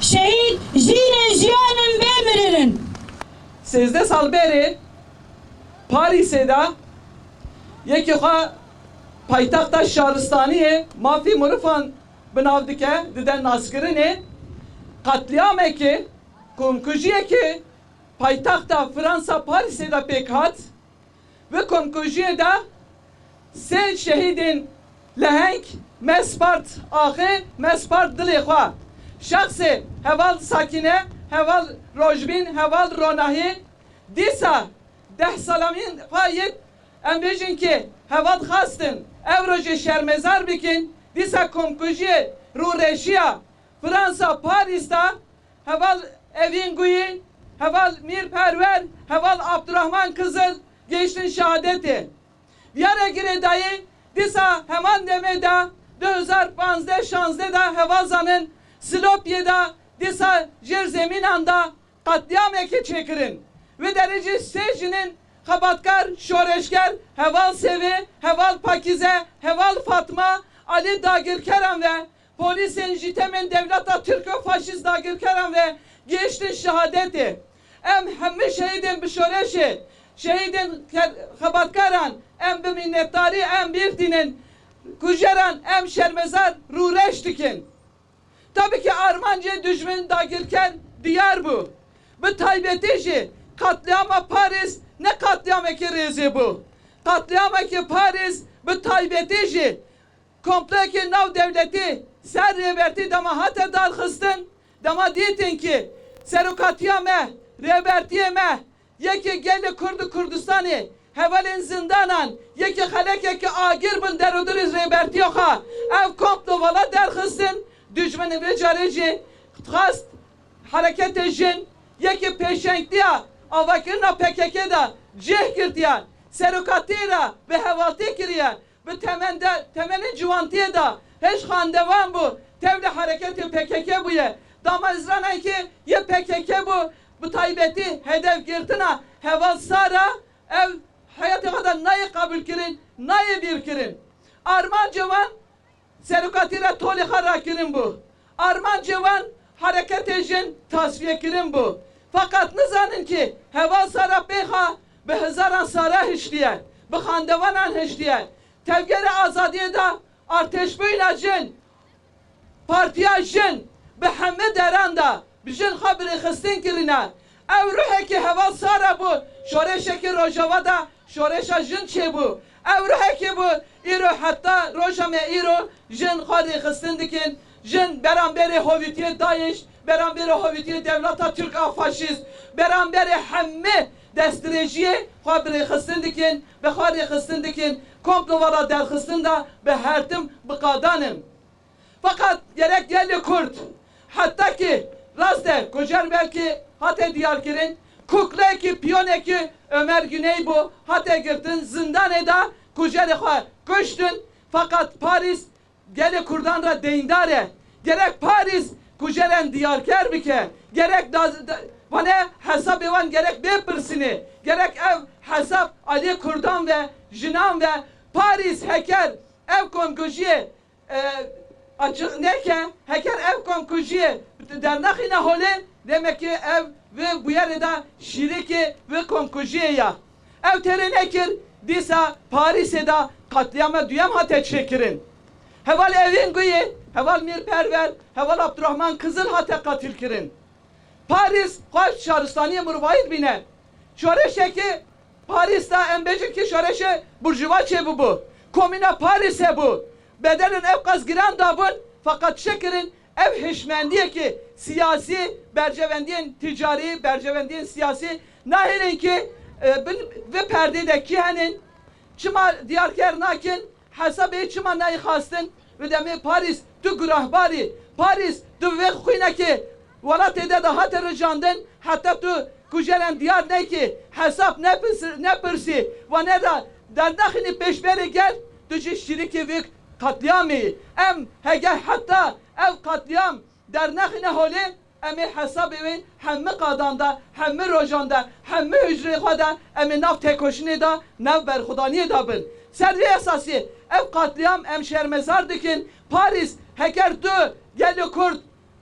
Şehit jînin jiyanın bemiririn. 13 sal beri Paris'e de yekî xwe paytexta şaristaniyê mafî mirofan binav dike dide naskirinê qetliyamekê komkujiyekê paytexta Fransa Paris'e de pêk hat ve komkujiyê de sê şehîdên leheng mespart axê mespart dilê xwe şexsê heval sakine heval rojbîn heval ronahî dîsa 10 salamîn xwe em bêjin ki heval xastin ev rojê şermezar bikin dîsa komkujiyê rûreşiya Fransa Paris'ta heval evîn guyî heval Mirperver heval Abdurrahman Kızıl geçtin şehadetê Viyare girê dayê dîsa heman demê de 2015-16 da hevazanın Silopye'da dîsa jer zeminan da katliamekê çêkirin ve derece sejinin xebatkar şoreşger heval Sevi heval Pakize heval Fatma Ali dagirkeran ve polisên ji temen devleta Türko-faşist dagirkeran ve geçtin şehadetê em hemî şehîdên bi şoreşê şehîdên xebatkaran em bi minnetdarî em bîrdînin kujeran em şermezar rûreş dikin. Tabii ki Armanca düşman dagirken diyar bu. Bu taybeti jî katliama Paris ne katliamekî rêzê bu. Katliamekî Paris bu taybeti jî komplekê nav devletî ser rêbertî dema hate darxistin dema dîtin ki serokatiya me rêbertiyê me yekê gelê Kurd Kurdistanê hevalên zindanan yekê xelekekî agir bin derodirî rêbertiya xwe ev komplo vala derxistin düşmanın ve careci xast harekete jin yekî pêşengtiya avakirina PKK'da cih girtiyan serokatîra ve hevaltî kiriyan bi temenin ciwantiye da heş xandevan bu tevle hareketi PKK buye dama izranen ki ye PKK bu taybeti hedef girtina heval sara ev hayatı kadar nayı kabul kirin nayı bir kirin Arman civan serokatîra tolî xwe kirin bu Arman civan harekete jin tasfiye kirin bu fakat nizanin ki heval sara pêxa bi hizaran sara hiştiye bi xandevanan hiştiye tevgere azadiye da arteşbûyna jin partiya jin bi hemî deran da bi jin xwe birêxistin kirine ev ruhekî heval sara bu şoreşekî rojava da şoreşa jin çê bû ev ruhekî bu îro heta roja me îro jin xwe rêxistin dikin jin beramberê hovîtiyê Daeş beramberê hovîtiyê devleta Türk a faşîst beramberê hemî destrêjiyê xwe birêxistin dikin bi xwe rêxistin dikin komplo vala derxistin da bi hertim biqadanin fakat gerek gelê Kurd hatta ki Raste kujer belki hate Diyarbakır'ın kukle ki piyone ki Ömer Güney bu hate girdin zindan eda kujer kuştun fakat Paris gele kurdan ra deyindare gerek Paris kujeren Diyarbakır bike gerek vane hesap evan gerek bepirsini gerek ev hesap Ali Kurdan ve Jinan ve Paris heker ev konkujiye açık neke heker ev konkujiye dernakine hole demek ki ev ve bu yerde şiriki ve konkujiye ya ev terenekir disa Paris'e da katliama duyam hate çekirin heval evin güye heval mirperver heval Abdurrahman Kızıl hate katil kirin Paris hoş şaristaniye murvayit bine şoreşe ki Paris'te embecik ki şoreşe burjuva çebu bu komina Paris'e bu bedelin ev kaz giren dabun fakat şekirin ev hişmendiye ki siyasi bercevendiyen ticari bercevendiyen siyasi nahirin ki ve perdedeki henin çıma Diyarbakır nakin hesabı çıma nahi khastın ve demi Paris tu gurahbari Paris tu ve khuyna ki Valat ede daha tercandın hatta tu kujelen diyar ne ki hesap ne pırsi ve ne da derdakini peşberi gel tu şiriki vik katliamı em hege hatta ev katliam dernakine holi emi hesap evin hemme kadanda hemme rojanda hemme hücre kada emi nav tekoşini da nav berhudaniye da bin servi esası ev katliam em şermezar dikin Paris heker tu geliyor Kurt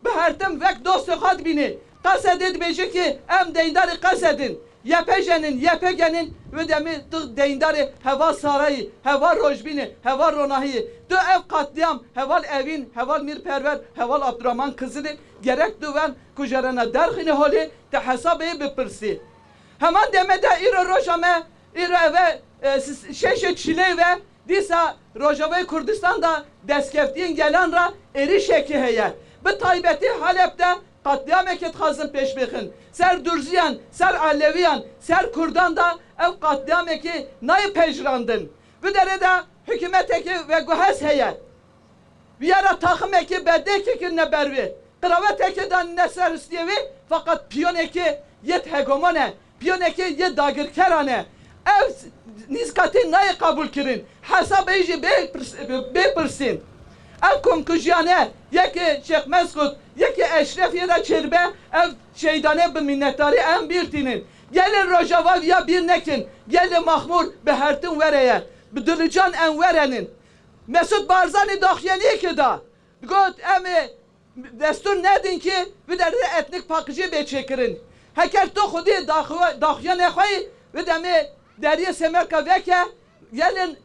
Behertem vek dostu kad bini. Kasedid beji ki em deyindari kasedin. Yepejenin, yepegenin ve demi deyindari heva sarayı, heva rojbini, heva ronahi. Tu ev katliam, heval evin, heval mirperver, heval Abdurrahman Kızılı. Gerek duven kujerena derhini holi te hesabı bipirsi. Hemen demede iro rojame, iro eve şeşe çile ve disa Rojava Kurdistan'da deskeftiğin gelen ra erişeki heye. Bu taybeti Halep'te katliam eket hazın peşbekin. Ser Dürziyan, ser Aleviyan, ser Kurdan da ev katliam eki nayı pejrandın. Bu derede hükümet eki ve guhes heye. Bir ara takım eki bedde eki ne bervi. Kravat eki dan ne ser isteyevi fakat piyon eki yet hegemone. Piyon eki yet dagirkerane. Ev niskati nayı kabul kirin. Hesab eyci bepirsin. Ev konkujyane yeki Şeyh Meskut yeki Eşref ya da Çerbe ev şeydane bir minnettarı en birtinin. Gelin Rojava ya bir nekin. Gelin Mahmur behertin vereye. Bidilican en verenin. Mesut Barzani dahyeni ki da. Got emi destur nedin ki bir de etnik pakıcı be çekirin. Heker to khudi dahyene khoy ve demi Deriye Semerka veke gelin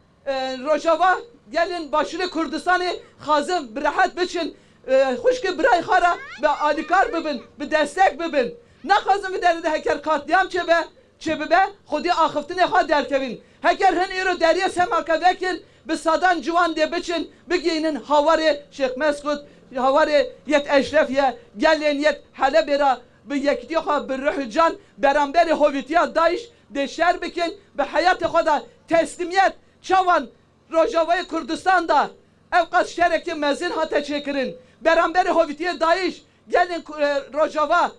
Rojava gelin başını Kurdistan'ı hazım bir rahat biçin huşki biray khara ve alikar bibin bir destek bibin ne hazım bir deride heker katliam çebe khudi akıftine ha derkevin heker hen iro Deriye Semerka vekil bir sadan civan diye biçin biginin havari Şeyh Meskut havari yet Eşrefiye gelin yet Halebera bir yektiha bir ruhu can beramberi hovitiya Daesh deşer bikin ve hayatı kadar teslimiyet çavan Rojava'yı Kurdistan'da evkat şereki mezin hata çekirin beramberi hovitiye Daesh gelin Rojava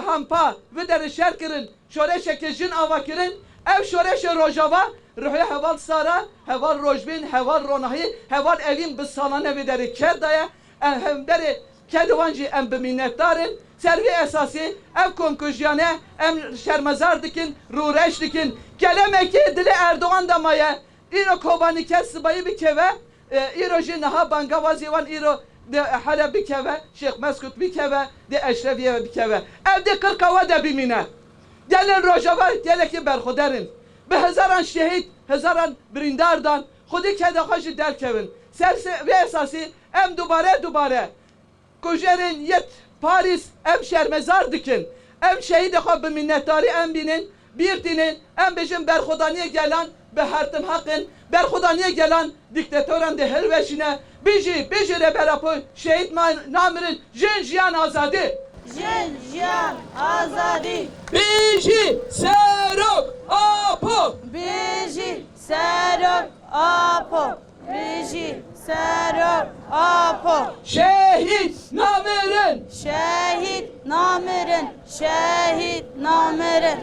hampa ve deri şerkirin şoreşe kejin avakirin ev şoreşe Rojava ruhu heval sara heval rojbin heval ronahi heval evin bis salane ve deri kerdaya hem deri kedvancı em biminnettarın servi esası ev konkujyane em şermezar dikin rureş dikin gelemeki dili Erdoğan damaya iro kobani kes sıbayı bir keve iro jinaha bangavazi van iro de hala bir keve Şeyh Meskut bir keve de Eşrefiye bir keve evde kırkava da bimine gelin Rojava geleki berhuderin be hezaran şehit hezaran brindardan khudi kede hoşu derkevin serse ve esası em dubare kujerin yet Paris em şermezar dikin em şehit ekab bi minnettarı em binin bir dinin em bejin berhudaniye gelen be hertim hakkın berhudaniye gelen diktatörün de helveşine biji re berapo şehit namirin jin jiyan azadi Jin jiyan azadi biji serok apo Biji serok apo Biji serok apo şehit namirin Şehit şehit namirin